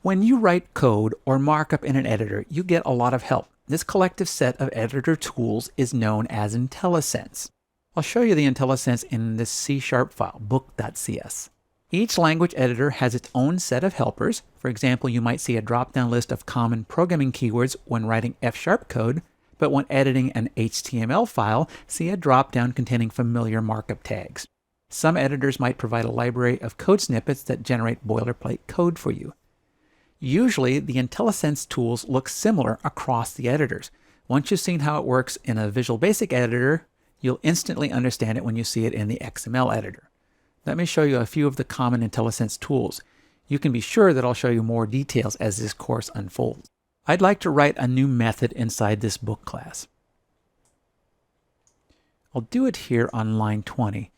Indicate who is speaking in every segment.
Speaker 1: When you write code or markup in an editor, you get a lot of help. This collective set of editor tools is known as IntelliSense. I'll show you the IntelliSense in this C# file, book.cs. Each language editor has its own set of helpers. For example, you might see a drop-down list of common programming keywords when writing F# code, but when editing an HTML file, see a drop-down containing familiar markup tags. Some editors might provide a library of code snippets that generate boilerplate code for you. Usually, the IntelliSense tools look similar across the editors. Once you've seen how it works in a Visual Basic editor, you'll instantly understand it when you see it in the XML editor. Let me show you a few of the common IntelliSense tools. You can be sure that I'll show you more details as this course unfolds. I'd like to write a new method inside this book class. I'll do it here on line 20.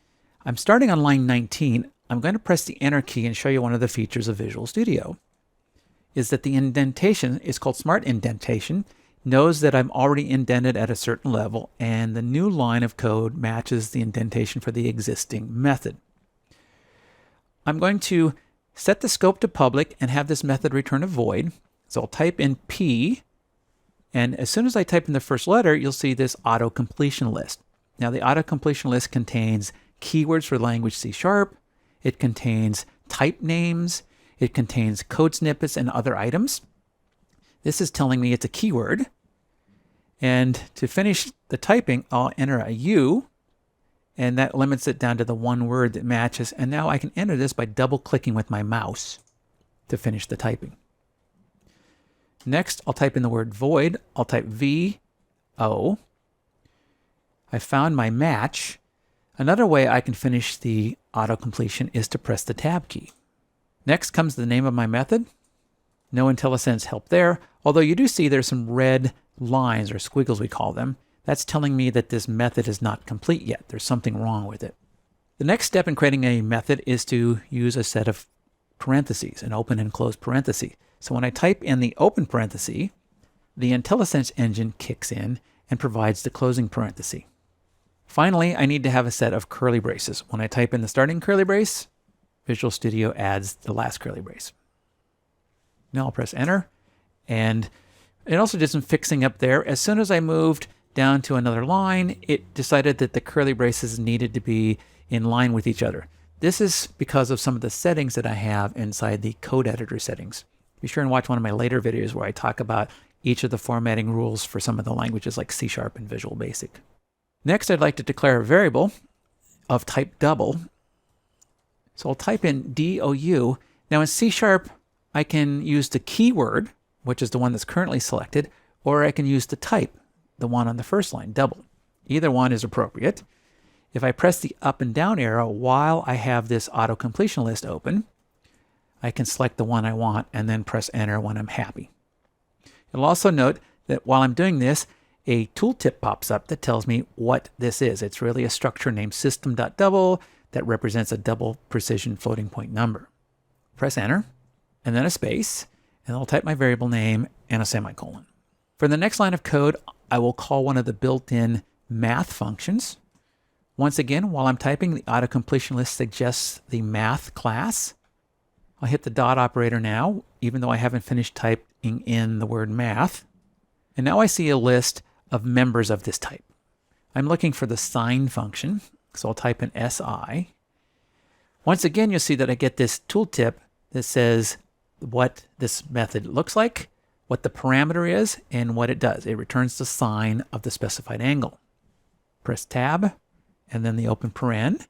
Speaker 1: I'm starting on line 19. I'm going to press the Enter key and show you one of the features of Visual Studio. Is that the indentation is called Smart Indentation, knows that I'm already indented at a certain level, and the new line of code matches the indentation for the existing method. I'm going to set the scope to public and have this method return a void. So I'll type in P, and as soon as I type in the first letter, you'll see this auto completion list. Now the auto completion list contains keywords for language C#, it contains type names, it contains code snippets and other items. This is telling me it's a keyword. And to finish the typing, I'll enter a U, and that limits it down to the one word that matches. And now I can enter this by double-clicking with my mouse to finish the typing. Next, I'll type in the word void. I'll type VO. I found my match. Another way I can finish the auto-completion is to press the Tab key. Next comes the name of my method. No IntelliSense help there, although you do see there's some red lines, or squiggles we call them. That's telling me that this method is not complete yet. There's something wrong with it. The next step in creating a method is to use a set of parentheses, an open and closed parenthesis. So when I type in the open parenthesis, the IntelliSense engine kicks in and provides the closing parenthesis. Finally, I need to have a set of curly braces. When I type in the starting curly brace, Visual Studio adds the last curly brace. Now I'll press Enter, and it also did some fixing up there. As soon as I moved down to another line, it decided that the curly braces needed to be in line with each other. This is because of some of the settings that I have inside the code editor settings. Be sure and watch one of my later videos where I talk about each of the formatting rules for some of the languages like C# and Visual Basic. Next, I'd like to declare a variable of type double. So I'll type in DOU. Now in C#, I can use the keyword, which is the one that's currently selected, or I can use the type, the one on the first line, double. Either one is appropriate. If I press the up and down arrow while I have this auto completion list open, I can select the one I want and then press Enter when I'm happy. You'll also note that while I'm doing this, a tooltip pops up that tells me what this is. It's really a structure named system.double that represents a double precision floating point number. Press Enter, and then a space, and I'll type my variable name and a semicolon. For the next line of code, I will call one of the built-in math functions. Once again, while I'm typing, the auto completion list suggests the math class. I'll hit the dot operator now, even though I haven't finished typing in the word math. And now I see a list of members of this type. I'm looking for the sign function, so I'll type in SI. Once again, you'll see that I get this tooltip that says what this method looks like, what the parameter is, and what it does. It returns the sign of the specified angle. Press Tab, and then the open paren.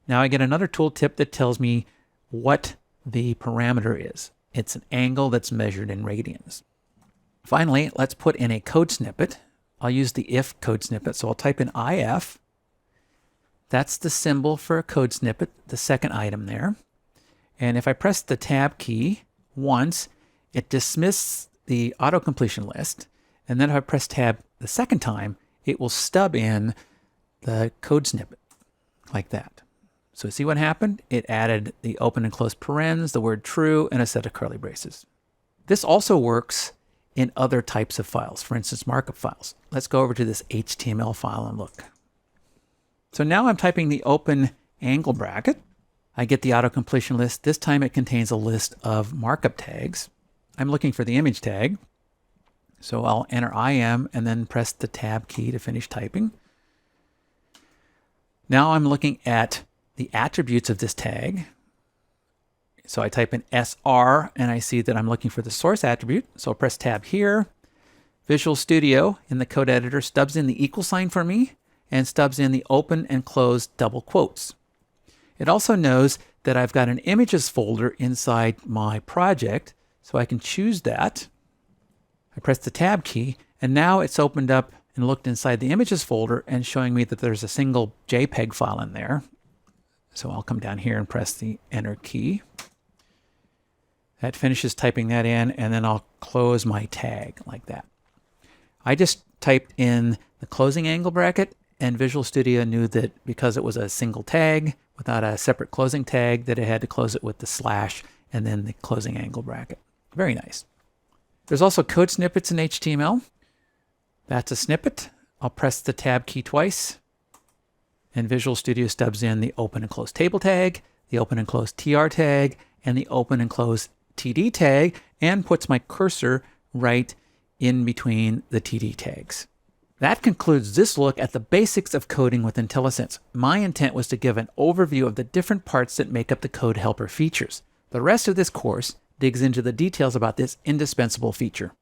Speaker 1: Now I get another tooltip that tells me what the parameter is. It's an angle that's measured in radians. Finally, let's put in a code snippet. I'll use the if code snippet, so I'll type in IF. That's the symbol for a code snippet, the second item there. And if I press the Tab key once, it dismisses the auto-completion list. And then if I press Tab the second time, it will stub in the code snippet like that. So see what happened? It added the open and closed parens, the word true, and a set of curly braces. This also works in other types of files, for instance, markup files. Let's go over to this HTML file and look. So now I'm typing the open angle bracket. I get the auto completion list. This time it contains a list of markup tags. I'm looking for the image tag. So I'll enter IM and then press the Tab key to finish typing. Now I'm looking at the attributes of this tag. So I type in SR and I see that I'm looking for the source attribute. So I'll press Tab here. Visual Studio in the code editor stubs in the equal sign for me and stubs in the open and close double quotes. It also knows that I've got an images folder inside my project, so I can choose that. I press the Tab key, and now it's opened up and looked inside the images folder and showing me that there's a single JPEG file in there. So I'll come down here and press the Enter key. That finishes typing that in, and then I'll close my tag like that. I just typed in the closing angle bracket, and Visual Studio knew that because it was a single tag without a separate closing tag, that it had to close it with the slash and then the closing angle bracket. Very nice. There's also code snippets in HTML. That's a snippet. I'll press the Tab key twice, and Visual Studio stubs in the open and close table tag, the open and close TR tag, and the open and close TD tag, and puts my cursor right in between the TD tags. That concludes this look at the basics of coding with IntelliSense. My intent was to give an overview of the different parts that make up the Code Helper features. The rest of this course digs into the details about this indispensable feature.